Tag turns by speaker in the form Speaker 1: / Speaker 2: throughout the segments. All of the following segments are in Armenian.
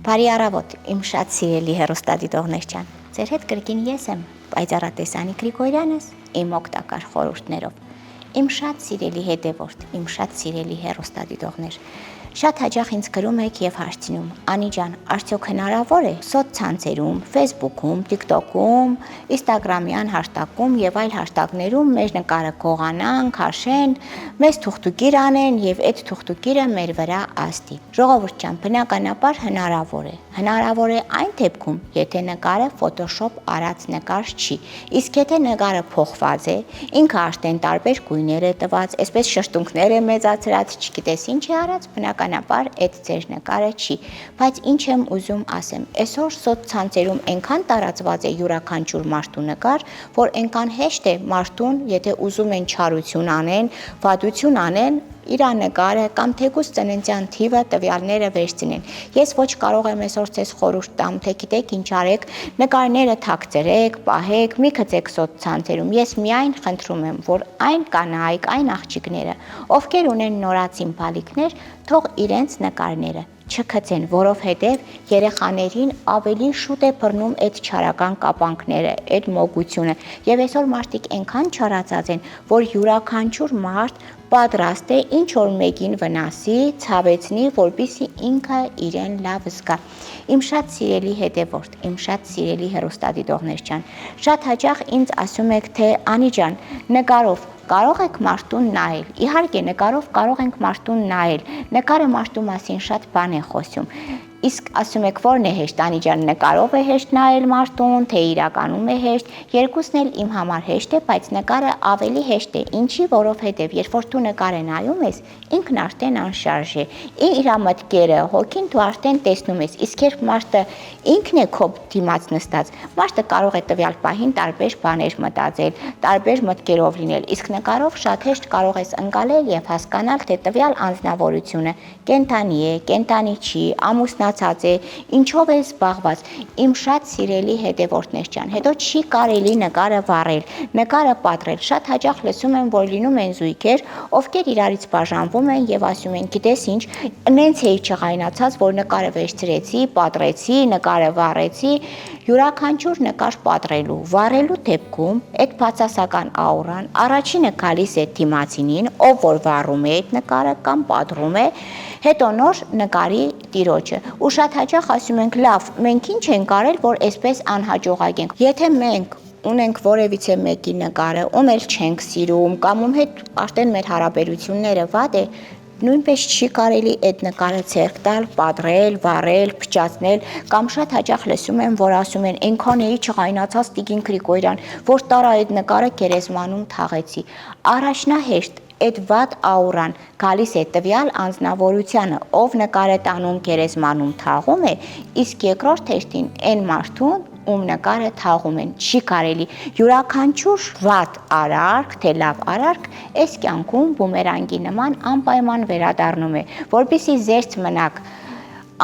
Speaker 1: Բարի առավոտ, իմ շատ սիրելի հեռուստադիտողներ ջան։ Ձեր հետ կրկին ես եմ, Պայծառատեսանի Գրիգորյանս, իմ օգտակար խորհուրդներով։ Իմ շատ սիրելի հետևորդ, իմ շատ սիրելի հեռուստադիտողներ։ Շատ հաճախ ինձ գրում եք եւ հարցնում. «Անի ջան, արդյոք հնարավոր է սոցցանցերում, Facebook-ում, TikTok-ում, Instagram-յան հաշտագում եւ այլ հաշտագներում մեր նկարը գողանան, քաշեն, մեզ թուղթուկիր անեն եւ այդ թուղթուկիրը մեր վրա ազդի»։ Ժողովուրդ ջան, բնականաբար հնարավոր է։ Հնարավոր է այն դեպքում, եթե նկարը Photoshop արած նկար չի։ Իսկ եթե նկարը փոխված է, ինքը արդեն տարբեր գույներ է տված, այսպես շշտունքներ է մեծացրած, չգիտես ինչ է արած, բնականաբար այդ ձեր նկարը չի։ Բայց ինչ եմ ուզում ասեմ, այսօր սոցցանցերում այնքան տարածված է յուրաքանչյուր մարդու նկար, որ այնքան հեշտ է մարդուն, եթե ուզում են չարություն անեն, վատություն անեն, իր նկարը կամ թեկուզ ծննդյան թիվը տվյալները վերցնեն։ Ես ոչ կարող եմ այսօր ձեզ խորհուրդ տամ, թե գիտեք ինչ արեք, նկարները թաքցրեք, պահեք, մի գցեք սոցցանցերում։ Ես միայն խնդրում եմ, որ այն կանայք, այն աղջիկները, ովքեր ունեն նորածին բալիկներ, թող իրենց նկարները չգցեն, որովհետև երեխաներին ավելի շուտ է բռնում այդ չարական կապանքները, այդ մոգությունը։ Եվ այսօր մարդիկ այնքան չարացած են, որ յուրաքանչյուր մարդ պատրաստ է ինչ որ մեկին վնասի, ցավեցնի, որպեսզի ինքը իրեն լավ զգա։ Իմ շատ սիրելի հետևորդ, իմ շատ սիրելի հեռուստադիտողներ ջան, շատ հաճախ ինձ ասում եք, թե Անի ջան, նկարով կարող եք մարդուն նայել։ Իհարկե, նկարով կարող ենք մարդուն նայել։ Նկարը մարդու մասին շատ բան է խոսում։ Իսկ ասում եք, որն է հեշտ, Անի ջան, նկարով է հեշտ նայել մարդուն, թե իրականում է հեշտ։ Երկուսն էլ իմ համար հեշտ է, բայց նկարը ավելի հեշտ է։ Ինչի, որովհետև երբ որ դու նկարը նայում ես, ինքն արդեն անշարժ է։ Իր մտքերը, հոգին դու արդեն տեսնում ես։ Իսկ երբ մարդը ինքն է քո դիմաց նստած, մարդը կարող է տվյալ պահին տարբեր բաներ մտածել, տարբեր մտքերով լինել։ Իսկ նկարով շատ հեշտ կարող ես ընկալել եւ հասկանալ, թե տվյալ անձնավորությունը կենթանի է, կենթանի չի, ամուսնացած է, ինչով է զբաղված։ Իմ շատ սիրելի հետևորդներ ջան, հետո չի կարելի նկարը վառել, նկարը պատրել։ Շատ հաճախ լսում եմ, որ լինում են զույգեր, ովքեր իրարից բաժանվում են եւ ասում են, գիտես ինչ, նենց էի չղայնացած, որ նկարը վերցրեցի, պատրեցի, նկարը վառեցի։ Յուրաքանչյուր նկար պատրելու, վառելու դեպքում այդ բացասական աուրան առաջինը գալիս է դիմացինին, ով որ վառում է այդ նկարը կամ պատրում է, հետո նոր նկարի տիրոջը։ Ու շատ հաճախ ասում ենք, լավ, մենք ինչ ենք արել, որ այսպես անհաջողակ ենք։ Եթե մենք ունենք որևիցե մեկի նկարը, ում էլ չենք սիրում, կամ ում հետ արդեն մեր հարաբերությունները վատ է, նույնպես չի կարելի այդ նկարը ցերկ տալ, պատրել, վառել, փչացնել, կամ շատ հաճախ լսում եմ, որ ասում են, այնքան էի չղայնացած Տիկին Գրիգորյան, որ տարա այդ նկարը գերեզմանում թաղեցի։ Առաջնահերթ այդ վատ աուրան գալիս է տվյալ անձնավորությանը, ով նկարը տանում գերեզմանում թաղում է, իսկ երկրորդ հերթին այն մարդուն, ում նկարը թաղում են, չի կարելի։ Յուրաքանչյուր վատ արարք, թե լավ արարք, այս կյանքում բումերանգի նման անպայման վերադառնում է, որպեսզի զերծ մնաք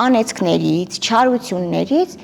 Speaker 1: անեծքներից, չարություններից,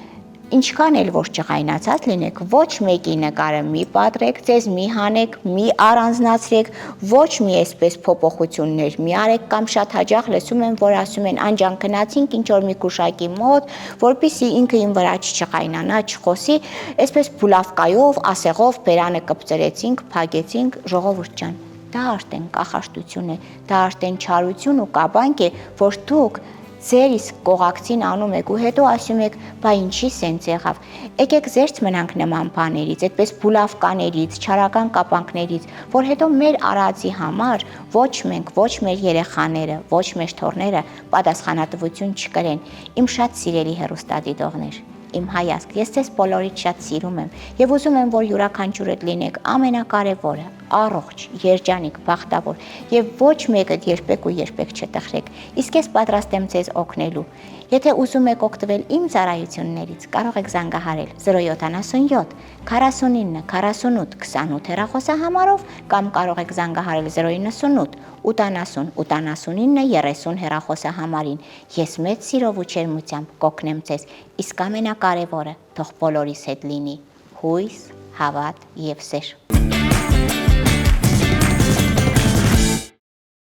Speaker 1: ինչքան էլ որ չղայնացած լինեք, ոչ մեկի նկարը մի պատրեք, ձեզ մի հանեք, մի առանձնացրեք, ոչ մի այսպես փոփոխություններ մի արեք, կամ շատ հաճախ լսում եմ, որ ասում են, անջան գնացինք ինչ որ մի գուշակի մոտ, որպեսզի ինքը իմ վրա չղայնանա, չխոսի, այսպես բուլավկայով, ասեղով բերանը կպծրեցինք, փակեցինք, ժողովուրդ ջան, դա արդեն կախարդություն է, դա արդեն չարություն ու կաբանք է, որ դուք ձեր իսկ կողակցին անում եք ու հետո ասում եք, բա ինչի սենց եղավ։ Եկեք զերծ մնանք նման բաներից, այդպես բուլավկաներից, չարական կապանքներից, որ հետո մեր արածի համար ոչ մենք, ոչ մեր երեխաները, ոչ մեր թոռները պատասխանատվություն չկրեն։ Իմ շատ սիրելի հեռուստադիտողներ, իմ հայացք, ես ձեզ բոլորիդ շատ սիրում եմ եւ ուզում եմ, որ յուրաքանչյուրդ լինեք ամենակարևորը, առողջ, երջանիկ, բախտավոր եւ ոչ մեկը երբեք ու երբեք չտխրեք։ Իսկ ես պատրաստ եմ ձեզ օգնելու։ Եթե ուզում եք օգտվել իմ ծառայություններից, կարող եք զանգահարել 077 49 48 28 հեռախոսահամարով կամ կարող եք զանգահարել 098 80 89 30 հեռախոսահամարին։ Ես մեծ սիրով ու ջերմությամբ կօգնեմ ձեզ, իսկ ամենակարևորը թող բոլորիս հետ լինի հույս, հավատ եւ սեր։